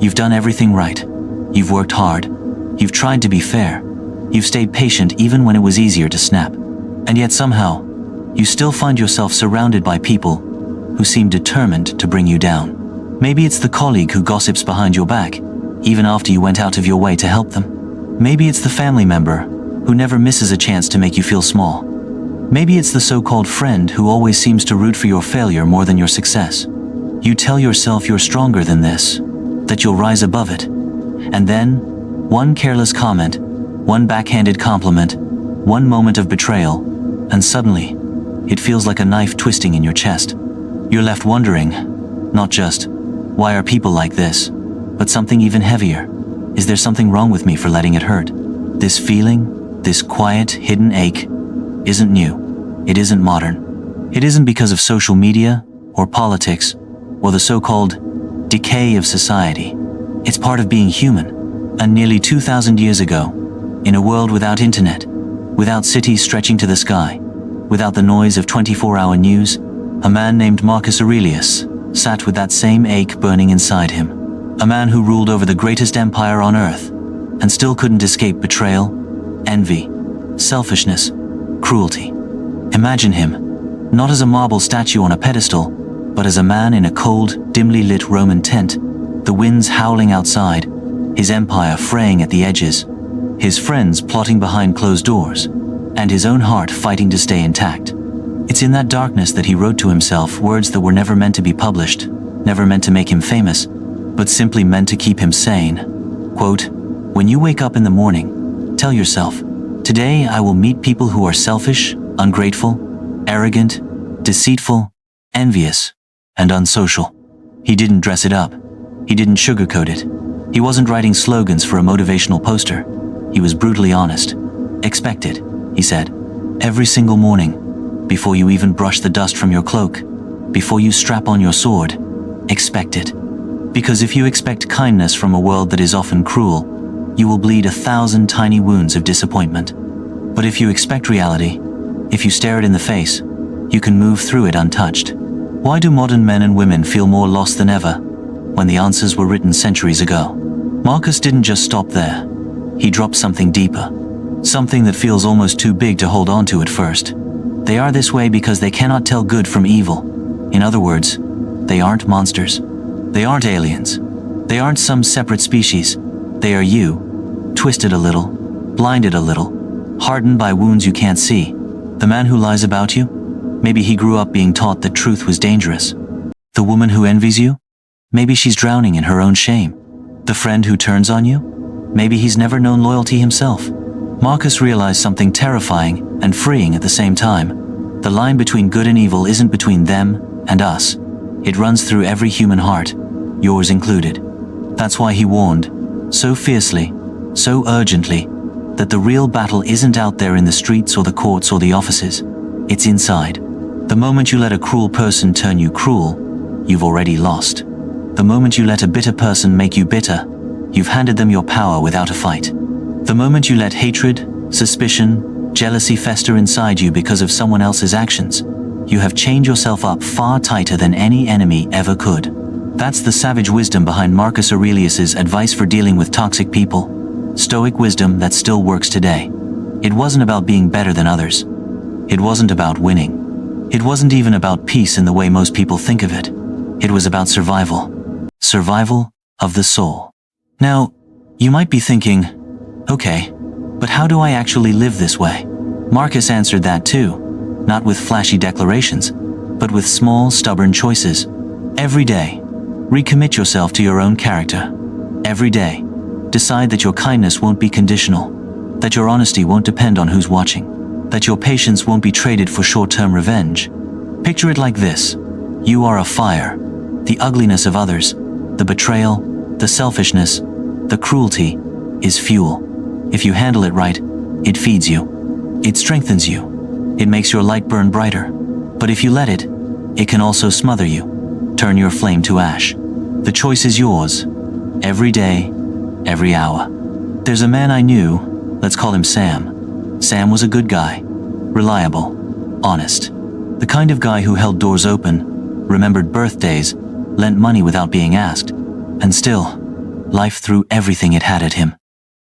You've done everything right. You've worked hard. You've tried to be fair. You've stayed patient even when it was easier to snap. And yet somehow, you still find yourself surrounded by people who seem determined to bring you down. Maybe it's the colleague who gossips behind your back, even after you went out of your way to help them. Maybe it's the family member who never misses a chance to make you feel small. Maybe it's the so-called friend who always seems to root for your failure more than your success. You tell yourself you're stronger than this, that you'll rise above it. And then, one careless comment, one backhanded compliment, one moment of betrayal, and suddenly, it feels like a knife twisting in your chest. You're left wondering, not just, why are people like this, but something even heavier. Is there something wrong with me for letting it hurt? This feeling, this quiet, hidden ache, isn't new. It isn't modern. It isn't because of social media, or politics, or the so-called decay of society. It's part of being human. And nearly 2,000 years ago, in a world without internet, without cities stretching to the sky, without the noise of 24-hour news, a man named Marcus Aurelius sat with that same ache burning inside him. A man who ruled over the greatest empire on earth and still couldn't escape betrayal, envy, selfishness, cruelty. Imagine him, not as a marble statue on a pedestal, but as a man in a cold, dimly lit Roman tent, the winds howling outside, his empire fraying at the edges, his friends plotting behind closed doors, and his own heart fighting to stay intact. It's in that darkness that he wrote to himself words that were never meant to be published, never meant to make him famous, but simply meant to keep him sane. Quote, "When you wake up in the morning, tell yourself, today I will meet people who are selfish, ungrateful, arrogant, deceitful, envious, and unsocial." He didn't dress it up. He didn't sugarcoat it. He wasn't writing slogans for a motivational poster. He was brutally honest. "Expect it," he said, "every single morning, before you even brush the dust from your cloak, before you strap on your sword, expect it. Because if you expect kindness from a world that is often cruel, you will bleed 1,000 tiny wounds of disappointment. But if you expect reality, if you stare it in the face, you can move through it untouched." Why do modern men and women feel more lost than ever, when the answers were written centuries ago? Marcus didn't just stop there. He dropped something deeper. Something that feels almost too big to hold on to at first. They are this way because they cannot tell good from evil. In other words, they aren't monsters. They aren't aliens. They aren't some separate species. They are you, twisted a little, blinded a little, hardened by wounds you can't see. The man who lies about you? Maybe he grew up being taught that truth was dangerous. The woman who envies you? Maybe she's drowning in her own shame. The friend who turns on you? Maybe he's never known loyalty himself. Marcus realized something terrifying and freeing at the same time. The line between good and evil isn't between them and us. It runs through every human heart, yours included. That's why he warned, so fiercely, so urgently, that the real battle isn't out there in the streets or the courts or the offices. It's inside. The moment you let a cruel person turn you cruel, you've already lost. The moment you let a bitter person make you bitter, you've handed them your power without a fight. The moment you let hatred, suspicion, jealousy fester inside you because of someone else's actions, you have chained yourself up far tighter than any enemy ever could. That's the savage wisdom behind Marcus Aurelius's advice for dealing with toxic people. Stoic wisdom that still works today. It wasn't about being better than others. It wasn't about winning. It wasn't even about peace in the way most people think of it. It was about survival. Survival of the soul. Now, you might be thinking, okay, but how do I actually live this way? Marcus answered that too, not with flashy declarations, but with small, stubborn choices. Every day, recommit yourself to your own character. Every day, decide that your kindness won't be conditional, that your honesty won't depend on who's watching, that your patience won't be traded for short-term revenge. Picture it like this. You are a fire. The ugliness of others, the betrayal, the selfishness, the cruelty, is fuel. If you handle it right, it feeds you. It strengthens you. It makes your light burn brighter. But if you let it, it can also smother you, turn your flame to ash. The choice is yours. Every day, every hour. There's a man I knew, let's call him Sam. Sam was a good guy. Reliable. Honest. The kind of guy who held doors open, remembered birthdays, lent money without being asked. And still, Life threw everything it had at him.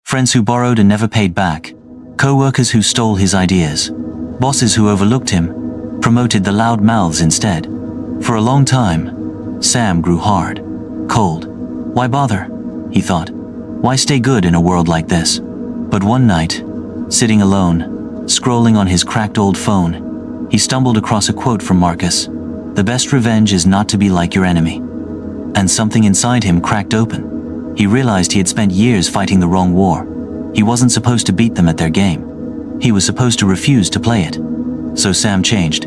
Friends who borrowed and never paid back. Co-workers who stole his ideas. Bosses who overlooked him, promoted the loud mouths instead. For a long time, Sam grew hard, cold. Why bother? He thought. Why stay good in a world like this? But one night, sitting alone, scrolling on his cracked old phone, he stumbled across a quote from Marcus. The best revenge is not to be like your enemy. And something inside him cracked open. He realized he had spent years fighting the wrong war. He wasn't supposed to beat them at their game. He was supposed to refuse to play it. So Sam changed.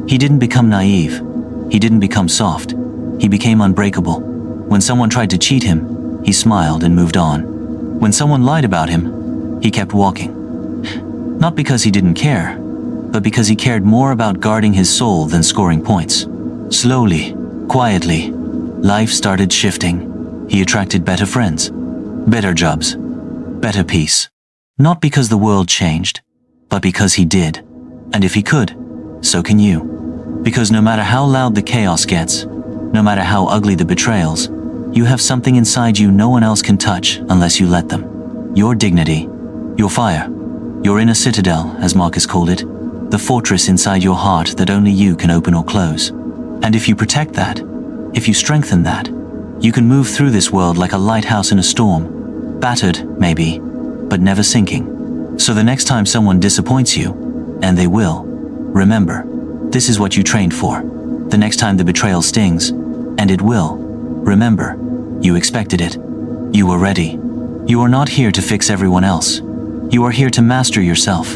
He didn't become naive. He didn't become soft. He became unbreakable. When someone tried to cheat him, he smiled and moved on. When someone lied about him, he kept walking. Not because he didn't care, but because he cared more about guarding his soul than scoring points. Slowly, quietly, life started shifting. He attracted better friends, better jobs, better peace. Not because the world changed, but because he did. And if he could, so can you. Because no matter how loud the chaos gets, no matter how ugly the betrayals, you have something inside you no one else can touch unless you let them. Your dignity, your fire, your inner citadel, as Marcus called it, the fortress inside your heart that only you can open or close. And if you protect that, if you strengthen that, you can move through this world like a lighthouse in a storm, battered, maybe, but never sinking. So the next time someone disappoints you, and they will, remember, this is what you trained for. The next time the betrayal stings, and it will, remember, you expected it. You were ready. You are not here to fix everyone else. You are here to master yourself.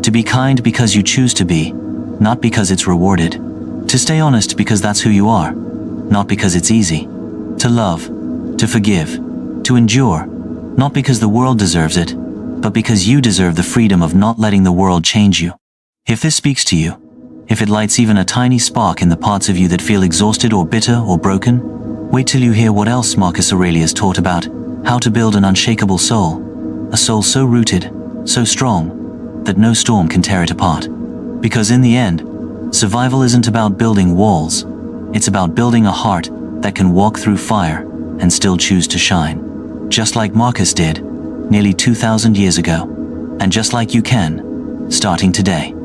To be kind because you choose to be, not because it's rewarded. To stay honest because that's who you are, not because it's easy. To love, to forgive, to endure, not because the world deserves it, but because you deserve the freedom of not letting the world change you. If this speaks to you, if it lights even a tiny spark in the parts of you that feel exhausted or bitter or broken, wait till you hear what else Marcus Aurelius taught about how to build an unshakable soul, a soul so rooted, so strong, that no storm can tear it apart. Because in the end, survival isn't about building walls, it's about building a heart that can walk through fire and still choose to shine. Just like Marcus did, nearly 2,000 years ago, and just like you can, starting today.